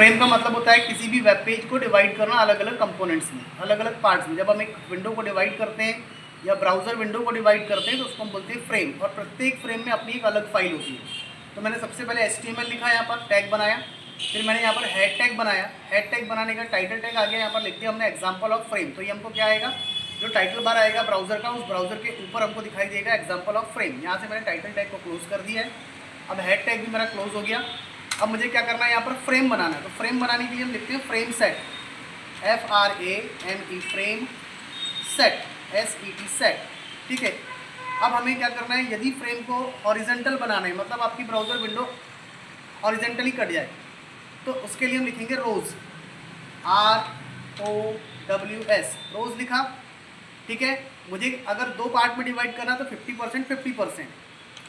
Frame का मतलब होता है किसी भी वेब पेज को डिवाइड करना अलग अलग कंपोनेंट्स में, अलग अलग पार्ट्स में। जब हम एक विंडो को डिवाइड करते हैं या ब्राउज़र विंडो को डिवाइड करते हैं तो उसको हम बोलते हैं फ्रेम, और प्रत्येक फ्रेम में अपनी एक अलग फाइल होती है। तो मैंने सबसे पहले HTML लिखा, यहाँ पर टैग बनाया, फिर मैंने यहाँ पर हेड टैग बनाया। हेड टैग बनाने का टाइटल टैग आ गया, यहाँ पर लिख दिया हमने एग्जाम्पल ऑफ फ्रेम। तो ये हमको क्या आएगा, जो टाइटल बार आएगा ब्राउज़र का, उस ब्राउज़र के ऊपर हमको दिखाई देगा एग्जाम्पल ऑफ फ्रेम। यहाँ से मैंने टाइटल टैग को क्लोज कर दिया है। अब हेड टैग भी मेरा क्लोज हो गया। अब मुझे क्या करना है, यहाँ पर फ्रेम बनाना है। तो फ्रेम बनाने के लिए हम लिखते हैं frame set, FRAME, frame set, SET set. ठीक है। अब हमें क्या करना है, यदि फ्रेम को हॉरिजेंटल बनाना है, मतलब आपकी ब्राउज़र विंडो हॉरिजेंटली कट जाए, तो उसके लिए हम लिखेंगे रोज़, ROWS, रोज़ लिखा। ठीक है। मुझे अगर 2 पार्ट में डिवाइड करना तो 50% 50%,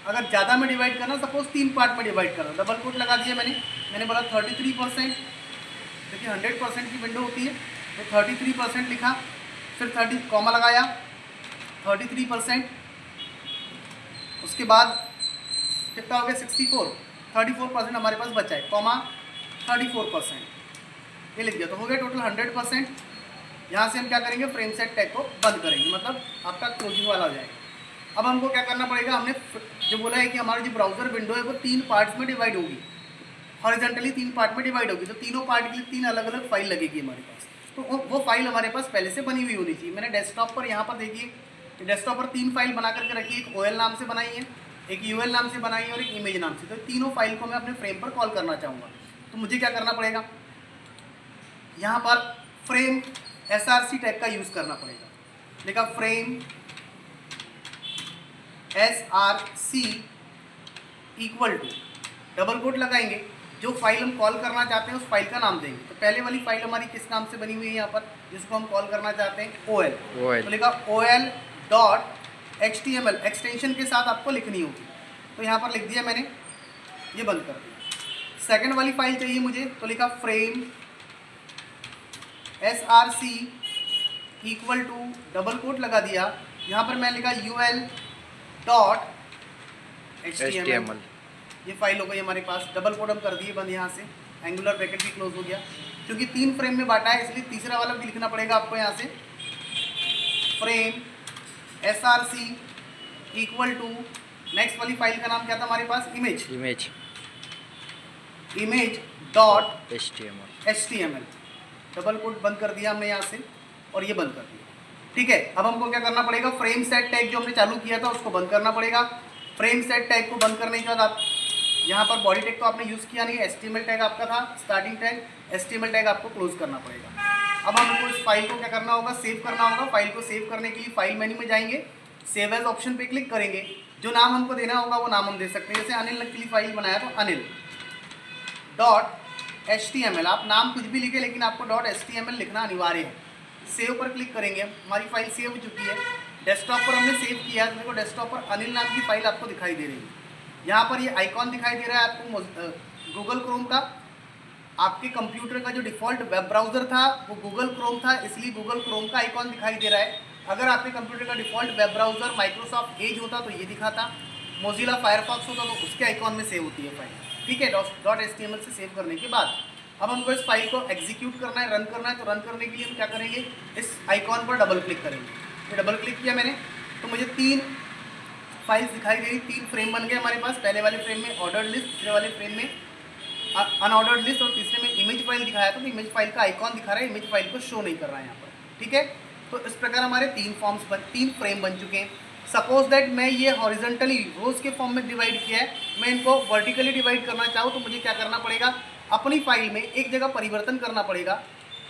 अगर ज़्यादा में डिवाइड करना, सपोज 3 पार्ट में डिवाइड करना, डबल कोट लगा दिया मैंने बोला 33%, देखिए 100% की विंडो होती है तो 33% लिखा, फिर 30 कॉमा लगाया 33%, उसके बाद कितना हो गया 34% हमारे पास बचा है, कॉमा 34%, ये लिख दिया, तो हो गया टोटल 100%। यहाँ से हम क्या करेंगे, फ्रेम सेट टैग को बंद करेंगे, मतलब आपका क्लोजिंग वाला हो जाएगा। अब हमको क्या करना पड़ेगा, हमने जो बोला है कि हमारी जो ब्राउज़र विंडो है वो 3 पार्ट्स में डिवाइड होगी, हॉरिजॉन्टली 3 पार्ट में डिवाइड होगी, तो तीनों पार्ट के लिए 3 अलग अलग फाइल लगेगी हमारे पास। तो वो फाइल हमारे पास पहले से बनी हुई होनी चाहिए। मैंने डेस्कटॉप पर, यहाँ पर देखिए डेस्कटॉप पर 3 फाइल बना करके रखी है, एक OL नाम से बनाई है, एक UL नाम से बनाई है और एक इमेज नाम से। तो तीनों फाइल को मैं अपने फ्रेम पर कॉल करना चाहूँगा, तो मुझे क्या करना पड़ेगा, यहाँ पर फ्रेम SRC टैग का यूज़ करना पड़ेगा। देखा frame SRC equal to, double quote लगाएंगे, जो फाइल हम कॉल करना चाहते हैं उस फाइल का नाम देंगे। तो पहले वाली फाइल हमारी किस नाम से बनी हुई है, यहाँ पर जिसको हम कॉल करना चाहते हैं OL, तो लिखा OL.HTML, एक्सटेंशन के साथ आपको लिखनी होगी, तो यहाँ पर लिख दिया मैंने, ये बंद कर दिया। सेकंड वाली फाइल चाहिए मुझे, तो लिखा frame SRC equal to, double quote लगा दिया, यहाँ पर मैं लिखा UL.HTML, ये फाइल हो गई हमारे पास, डबल कोट हम कर दिए बंद, यहाँ से एंगुलर ब्रैकेट भी क्लोज हो गया। क्योंकि 3 फ्रेम में बांटा है इसलिए तीसरा वाला भी लिखना पड़ेगा आपको, यहाँ से frame SRC equal to, next वाली फाइल का नाम क्या था हमारे पास, image dot HTML, double quote बंद कर दिया हमने यहाँ से और ये बंद कर दिया। ठीक है। अब हमको क्या करना पड़ेगा, फ्रेम सेट टैग जो हमने चालू किया था उसको बंद करना पड़ेगा। फ्रेम सेट टैग को बंद करने के बाद आप यहाँ पर बॉडी टैग तो आपने यूज़ किया नहीं, HTML टैग आपका था स्टार्टिंग टैग, HTML टैग आपको क्लोज करना पड़ेगा। अब हमको इस फाइल को क्या करना होगा, सेव करना होगा। फाइल को सेव करने के लिए फाइल मेन्यू में जाएंगे, सेव एज ऑप्शन पे क्लिक करेंगे, जो नाम हमको देना होगा वो नाम हम दे सकते हैं। जैसे अनिल ने के लिए फाइल बनाया तो अनिल.HTML, आप नाम कुछ भी लिखे लेकिन आपको .HTML लिखना अनिवार्य है। सेव पर क्लिक करेंगे, हमारी फाइल सेव हो चुकी है, डेस्कटॉप पर हमने सेव किया, तो देखो डेस्कटॉप पर अनिल नाम की फाइल आपको दिखाई दे रही है। यहाँ पर ये आइकॉन दिखाई दे रहा है आपको गूगल क्रोम का। आपके कंप्यूटर का जो डिफ़ॉल्ट वेब ब्राउज़र था वो गूगल क्रोम था, इसलिए गूगल क्रोम का आइकॉन दिखाई दे रहा है। अगर आपके कंप्यूटर का default web browser Microsoft Edge होता तो ये दिखाता, मोजिला फायरफॉक्स होता तो उसके आइकॉन में सेव होती है फाइल। ठीक है। .HTML से सेव करने के बाद अब हमको इस फाइल को एग्जीक्यूट करना है, रन करना है। तो रन करने के लिए हम क्या करेंगे, इस आइकॉन पर डबल क्लिक करेंगे। तो डबल क्लिक किया मैंने तो मुझे 3 फाइल्स दिखाई दे रही, 3 फ्रेम बन गए हमारे पास। पहले वाले फ्रेम में ऑर्डर्ड लिस्ट, दूसरे वाले फ्रेम में अनऑर्डर्ड लिस्ट और तीसरे में इमेज फाइल दिखाया था। तो इमेज फाइल का आइकॉन दिखा रहा है, इमेज फाइल को शो नहीं कर रहा है यहाँ पर। ठीक है। तो इस प्रकार हमारे 3 फ्रेम बन चुके हैं। सपोज दैट मैं ये हॉरिजॉन्टली रोज़ के फॉर्म में डिवाइड किया है, मैं इनको वर्टिकली डिवाइड करना चाहूँ तो मुझे क्या करना पड़ेगा, अपनी फाइल में एक जगह परिवर्तन करना पड़ेगा।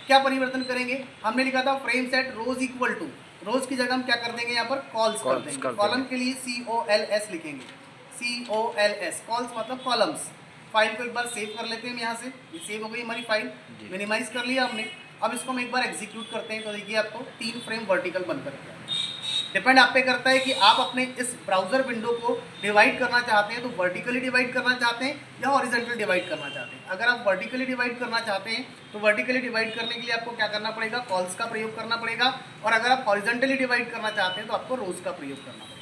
क्या परिवर्तन करेंगे, हमने लिखा था frameset rows equal to, rows की जगह हम क्या कर देंगे, यहाँ पर कॉल्स कर देंगे। कॉलम के लिए COLS लिखेंगे, COLS, कॉल्स मतलब कॉलम्स। फाइल को एक बार सेव कर लेते हैं हम यहाँ से, ये सेव हो गई हमारी फाइल, मिनिमाइज कर लिया हमने। अब इसको हम एक बार एग्जीक्यूट करते हैं तो देखिए आपको 3 फ्रेम वर्टिकल बनकर के डिपेंड आप पे करता है कि आप अपने इस ब्राउज़र विंडो को डिवाइड करना चाहते हैं तो वर्टिकली डिवाइड करना चाहते हैं या हॉरिजॉन्टल डिवाइड करना चाहते हैं। अगर आप वर्टिकली डिवाइड करना चाहते हैं तो वर्टिकली डिवाइड करने के लिए आपको क्या करना पड़ेगा, कॉल्स का प्रयोग करना पड़ेगा। और अगर आप हॉरिजॉन्टली डिवाइड करना चाहते हैं तो आपको रोज़ का प्रयोग करना पड़ेगा।